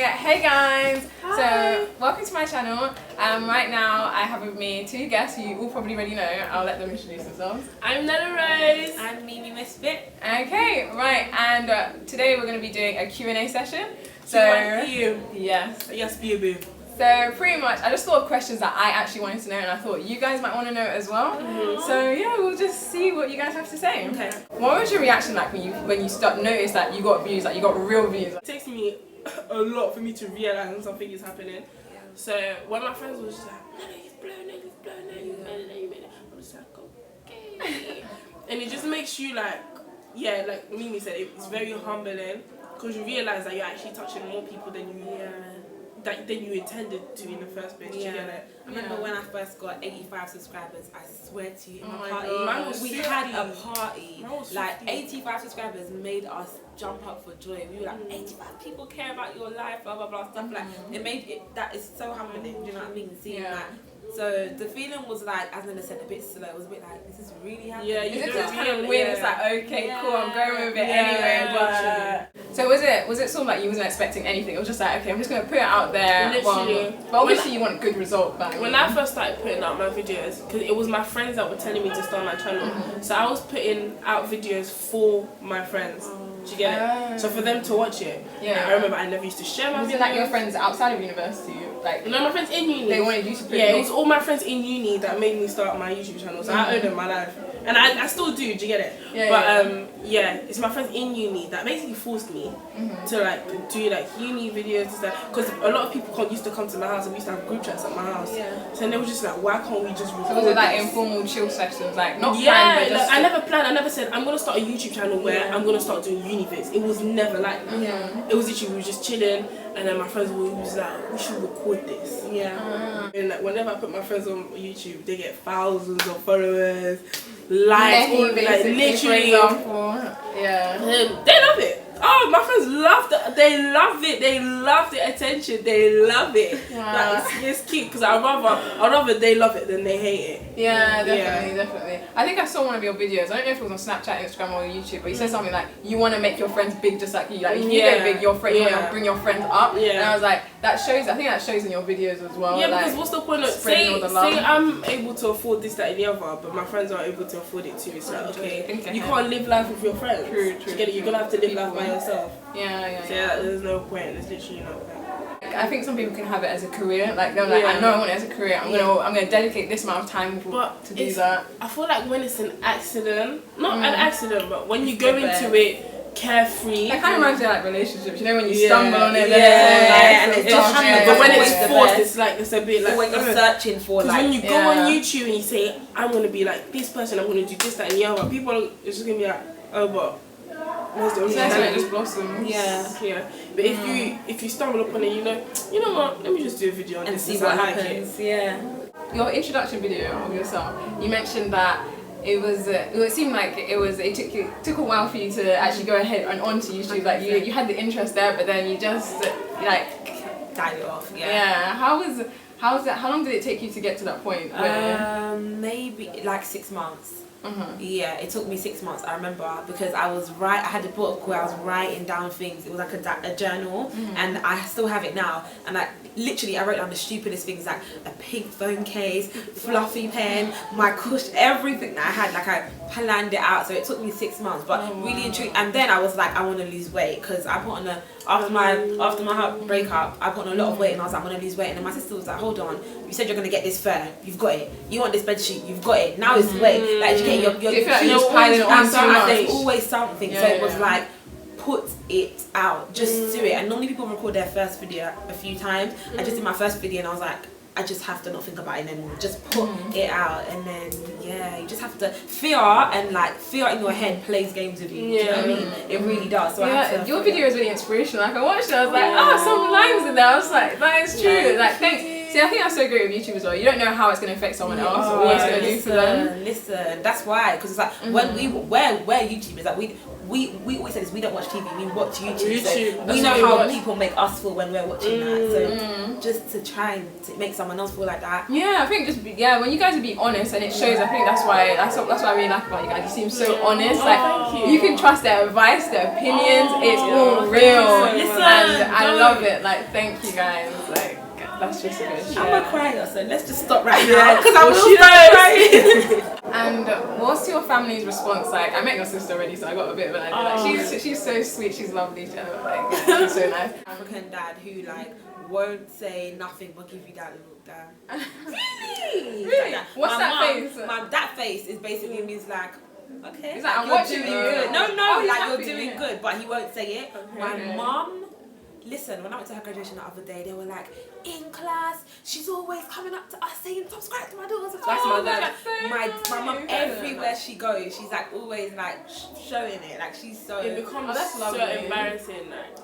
Hey guys! Hi. So, welcome to my channel. Right now I have with me two guests who you all probably already know. I'll let them introduce themselves. I'm Nella Rose. I'm MiMi Missfit. Okay, right, and today we're going to be doing a Q&A session. So, yes. Yes, boo. So pretty much, I just thought of questions that I actually wanted to know, and I thought you guys might want to know as well. So yeah, we'll just see what you guys have to say. Okay. What was your reaction like when you noticed that you got views, like you got real views? It takes me a lot for me to realize when something is happening. Yeah. So when my friends was just like, no, you've blown it, you made it. I'm just like, okay. And it just makes you like, yeah, like Mimi said, it's very humbling because you realize that you're actually touching more people than you intended to in the first place. Yeah. You get it? I remember when I first got 85 subscribers, I swear to you, in my God. party, we had a party. Like 50. 85 subscribers made us jump up for joy. We were like, 85 people care about your life, blah blah blah, stuff like. It made it, that is so humbling. Do you know what I mean? Seeing that. So the feeling was like, as Nella said, a bit slow. It was a bit like, this is really happening. Yeah, Is it don't just kind of really- weird? yeah. It's like, okay, cool, I'm going with it Yeah, anyway. But so was it sort of like you wasn't expecting anything? It was just like, okay, I'm just gonna put it out there. Literally. But obviously you want a good result back. When I first started putting out my videos, because it was my friends that were telling me to start my channel, so I was putting out videos for my friends. Do you get it? So for them to watch it. Yeah. I remember I never used to share my videos. Was it like your friends outside of university? Like No, my friends in uni. they wanted you to put it was all my friends in uni that made me start my YouTube channel. So I owe them my life. And I still do you get it? It's my friends in uni that basically forced me to like do like uni videos and stuff. Because a lot of people used to come to my house and we used to have group chats at my house. Yeah. So they were just like, why can't we just record? So was it like this? informal chill sessions? Like not planned, but like, just I never planned. I never said I'm gonna start a YouTube channel where I'm gonna start doing uni vids. It was never like that. Yeah. It was literally we were just chilling, and then my friends were just like, we should record this. Yeah. And like, whenever I put my friends on YouTube, they get thousands of followers, likes, all, like literally. For example. Yeah. And they love it. Oh, my friends love it. They love it. They love the attention. They love it. Wow. Like, it's cute because I'd rather they love it than they hate it. Yeah, definitely. I think I saw one of your videos. I don't know if it was on Snapchat, Instagram, or YouTube, but you said something like you want to make your friends big just like you. Like if you get big, your friends, you want to bring your friends up. Yeah. And I was like, that shows. I think that shows in your videos as well. Yeah, like, because what's the point of say I'm able to afford this, that, and the other, but my friends aren't able to afford it too. It's like, okay, you can't live life with your friends. True. You get it? You're gonna have to live life by yourself. Yeah. So there's no point. There's literally no point. I think some people can have it as a career. Like they're like, I know I want it as a career. I'm gonna dedicate this amount of time to do that. I feel like when it's an accident, not an accident, but when you go into it carefree. It kind of reminds me of like relationships. You know when you stumble on it, and it's just but when it's forced, it's like it's a bit like when you're searching for like. When you go on YouTube and you say, I'm gonna be like this person, I'm gonna do this, that, and the other, people are just gonna be like, oh, but. It just blossoms. Yeah. But if you stumble upon it, you know what? Let me just do a video on and this see what happens. Yeah. Your introduction video of yourself, you mentioned that it seemed like it took a while for you to actually go ahead and onto YouTube. Like you had the interest there, but then you just like died it off. Yeah. How long did it take you to get to that point? Maybe like 6 months. Yeah, it took me 6 months. I remember because I had a book where I was writing down things. It was like a journal, and I still have it now. And I wrote down the stupidest things, like a pink phone case, fluffy pen, my cush, everything that I had. Like I planned it out. So it took me 6 months, but really intrigued. And then I was like, I want to lose weight because I put on after my breakup, I put on a lot of weight, and I was like, I want to lose weight. And then my sister was like, hold on, you said you're gonna get this fair, you've got it. You want this bed sheet, you've got it. Now it's weight. Like you're there's always something. So it was like, put it out, just do it. And normally people record their first video a few times. I just did my first video and I was like, I just have to not think about it anymore. Just put it out, and then you just have to fear in your head plays games with you. Do you know what I mean? It really does. So your video is really inspirational. Like I watched it, I was like, some lines in there. I was like, that is true. Like thanks. See, I think that's so great with YouTube as well. You don't know how it's going to affect someone else or what it's going to do for them. Listen, that's why. Because it's like when we're YouTubers, like we always say this, we don't watch TV, we watch YouTube. YouTube. So we know how people make us feel when we're watching that. So just to try and to make someone else feel like that. Yeah, I think when you guys are being honest, and it shows. I think that's what I really like about you guys. You seem so honest. Like you can trust their advice, their opinions. It's all real, and I love it. Like, thank you guys. Like, that's just good. I'm a crier, so let's just stop right now because I will start crying. And what's your family's response like? I met your sister already, so I got a bit of an idea. Like, she's so sweet, she's lovely, she's so nice. African dad who like won't say nothing but give you that look down. Really? Really? Like What's that face? That face is basically means like, okay, he's like, I'm you're watching doing you. good. No, Oh, like happy, you're doing good, but he won't say it. Okay. My mum. Listen, when I went to her graduation the other day, they were like, in class, she's always coming up to us saying, subscribe to my daughter, subscribe to my dad. My mum, everywhere she goes, she's like always like showing it. Like she's so... It becomes so embarrassing. Like,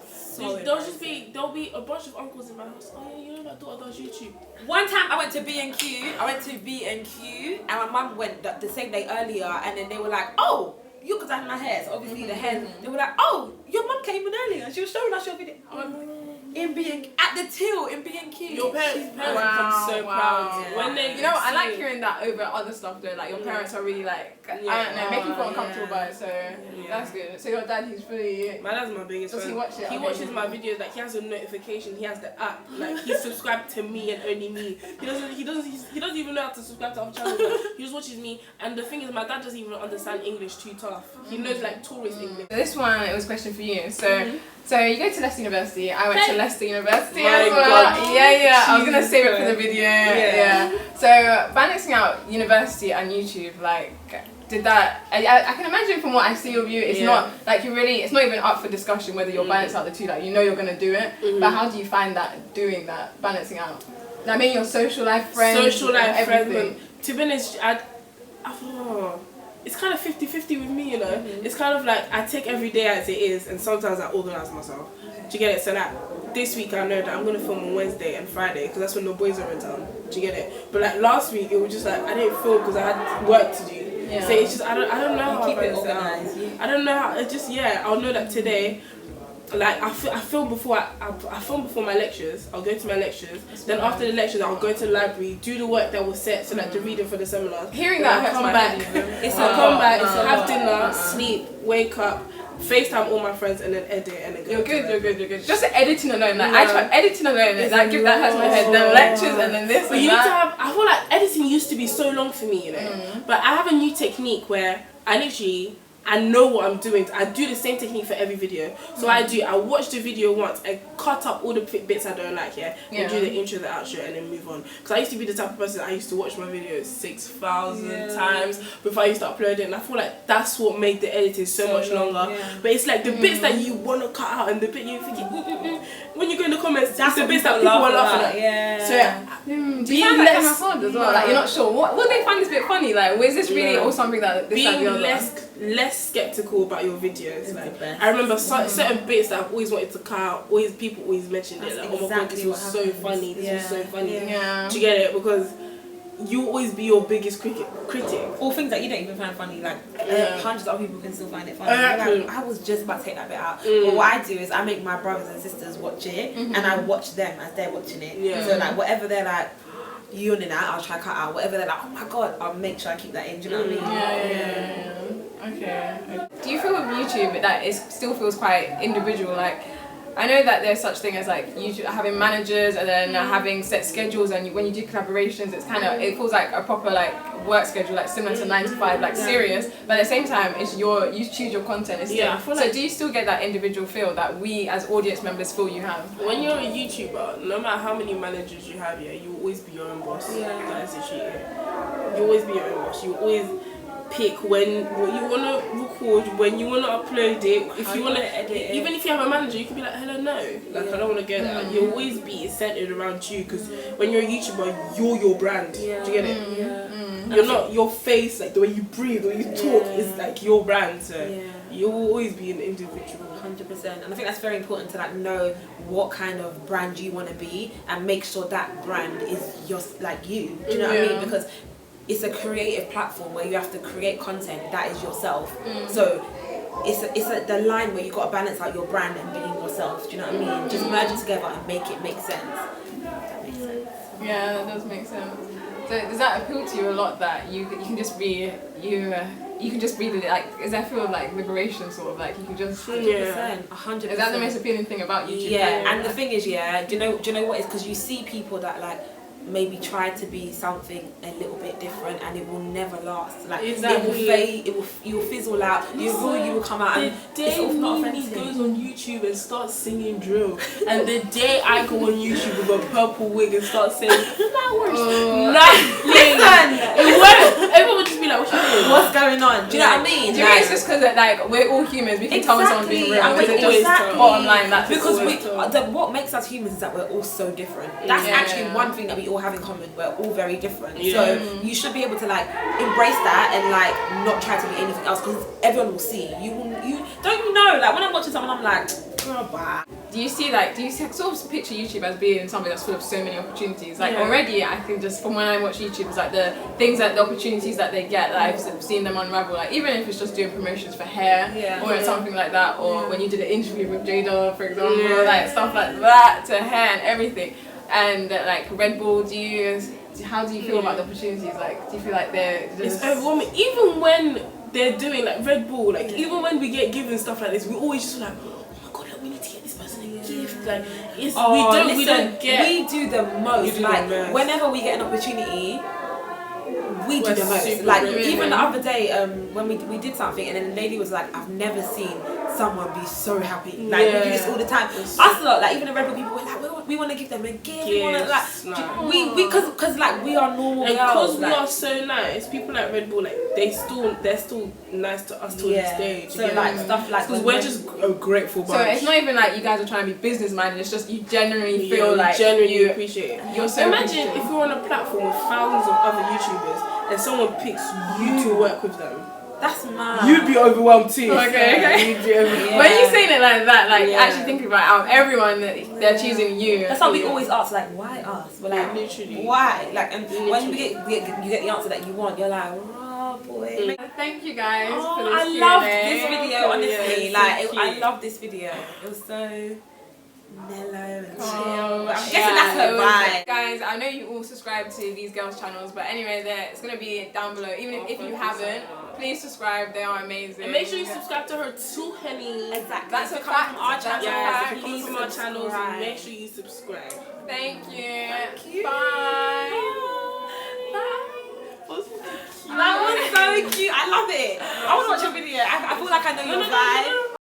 there'll be a bunch of uncles in my house. Oh yeah, you know my daughter does YouTube. One time I went to B&Q, and my mum went the same day earlier, and then they were like, oh, you could dye my hair, so obviously the hair, they were like, oh, your mum came in earlier, she was showing us your video. In B&Q, at the till in B&Q. Your parents become so proud. Yeah. When they, I like hearing that over other stuff though. Like your parents are really like, I don't know, making you feel uncomfortable about it. So that's good. So your dad, he's fully. My dad's my biggest fan. Does he watch it? He watches my videos. Like he has a notification. He has the app. Like he's subscribed to me and only me. He doesn't even know how to subscribe to other channels. Like, he just watches me. And the thing is, my dad doesn't even understand English too tough. He knows like tourist English. So this one, it was a question for you. So you go to Leicester University. I went to Leicester University My as well. God. Yeah. I was gonna save it for the video. Yeah. So balancing out university and YouTube, like, did that? I can imagine from what I see of you, it's not like it's not even up for discussion whether you'll balance out the two. Like you know you're gonna do it, but how do you find that doing that balancing out? I mean, your social life friends, everything. To be honest, it's kind of 50-50 with me, you know. It's kind of like I take every day as it is, and sometimes I organise myself. Do you get it? So like this week I know that I'm gonna film on Wednesday and Friday because that's when the boys are in town. Do you get it? But like last week it was just like I didn't film because I had work to do. So it's just I don't know how keep I it organised. I don't know how. It just I'll know that today. Like I film before I film before my lectures. I'll go to my lectures. Then after the lectures, I'll go to the library, do the work that was set, so like the reading for the seminars. Hearing that hurts my head. I'll come back, have dinner, sleep, wake up, FaceTime all my friends, and then edit and then go. You're good. Just editing alone, like I try editing alone. That hurts my head. Then lectures and then this. But you need to have. I feel like editing used to be so long for me, you know. But I have a new technique where I know what I'm doing. I do the same technique for every video. So I watch the video once, I cut up all the bits I don't like, and do the intro, the outro, and then move on. Because I used to be the type of person I used to watch my videos 6,000 times before I used to upload it. And I feel like that's what made the editing so much longer. Yeah. But it's like the bits that you want to cut out and the bit you think, when you go in the comments, that's the bits that people are laughing at. So do you find that kind of hard as well? Like you're not sure. What will they find this bit funny? Like, was this really or something that this being less skeptical about your videos? Like, I remember certain bits that I've always wanted to cut out. People always mentioned it. Like, oh my god, this was so funny. This was so funny. Yeah. Do you get it? Because you always be your biggest critic. Or things that you don't even find funny, like hundreds of other people can still find it funny. Like, I was just about to take that bit out. But what I do is I make my brothers and sisters watch it, and I watch them as they're watching it. So like whatever they're like yawning at, I'll try to cut out. Whatever they're like, oh my god, I'll make sure I keep that in. Do you know what I mean? Yeah. Okay. Do you feel with YouTube that it still feels quite individual? Like, I know that there's such thing as like YouTube having managers and then having set schedules, and when you do collaborations, it's kind of it feels like a proper like work schedule, like similar to 9 to 5, like serious. But at the same time, it's you choose your content. It's so do you still get that individual feel that we as audience members feel you have? When you're a YouTuber, no matter how many managers you have, you will always be your own boss. That is the shit. You always be your own boss. You always pick what you want to record, when you want to upload it, if you want to edit it. Even if you have a manager, you can be like, hello, no, like I don't want to get that. You'll always be centered around you, because when you're a YouTuber, you're your brand. Do you get it? You're not your face, like the way you breathe, the way you talk is like your brand. So you'll always be an individual. 100%. And I think that's very important to like know what kind of brand you want to be and make sure that brand is just like you. Do you know what I mean? Because it's a creative platform where you have to create content that is yourself. So it's the line where you got to balance out your brand and being yourself. Do you know what I mean? Just merge it together and make it make sense. That makes sense. Yeah, that does make sense. So does that appeal to you a lot that you can just be you? You can just be like, is that feel of like liberation sort of like you can just 100%, 100%. Is that the most appealing thing about YouTube? Yeah, and the thing is, do you know what is, because you see people that like maybe try to be something a little bit different and it will never last. Like exactly. It will fade, you will fizzle out, you will come out, and the day MiMi goes on YouTube and starts singing drill, and the day I go on YouTube with a purple wig and start saying flowers, nothing. It won't. Everyone would just be like, "What's doing? What's going on?" Do you know what I mean? Do you think it's just because like we're all humans, we can tell when someone's being real. And Is it just bottom line? That's because what makes us humans is that we're all so different. That's actually one thing that we all have in common. We're all very different. So you should be able to like embrace that and like not try to be anything else, because everyone will see. You don't know, like when I'm watching someone I'm like, girl, bye. Do you sort of picture YouTube as being something that's full of so many opportunities? Like already I can just, from when I watch YouTube, it's like the opportunities that they get, like I've seen them unravel, like even if it's just doing promotions for hair or something like that, or when you did an interview with Jada, for example, like stuff like that, to hair and everything. And like Red Bull, how do you feel about the opportunities? Like, do you feel like they're just... It's overwhelming. Even when they're doing like Red Bull, like even when we get given stuff like this, we always just like, oh my god, like, we need to get this person a gift. Like, it's we do the most. Like whenever we get an opportunity, we do the most. Like even the other day, when we did something, and then the lady was like, I've never seen someone be so happy. Like we do this all the time. Us lot, like even the Red Bull people, we're like, we want to give them a gift. We want to like, because like we are normal and girls. Because we are so nice, people like Red Bull, like they're still nice to us till this day. So like stuff like, because we're just a grateful bunch. So it's not even like you guys are trying to be business minded. It's just you genuinely feel like you appreciate it. You're so imagine if we're on a platform with thousands of other YouTubers and someone picks you to work with them. That's mad. You'd be overwhelmed too. Okay. You'd be overwhelmed. When you saying it like that, like actually thinking about out of everyone that they're choosing you. That's why we always ask, like, why us? We're like, literally, why? Like, and when you get the answer that you want, you're like, oh boy. Thank you guys for this I loved this video, honestly. I loved this video. It was so mellow and chill. I'm guessing that's her vibe. Guys, I know you all subscribe to these girls' channels, but anyway, it's going to be down below. Even if you haven't, please subscribe. They are amazing. And make sure you subscribe to her too, Henny. Exactly. That's a fact. From our channel. Yeah, please from our channels. Make sure you subscribe. Thank you. Thank you. Bye. Bye. That was so cute. I love it. I want to watch your video. I feel like I know your vibe.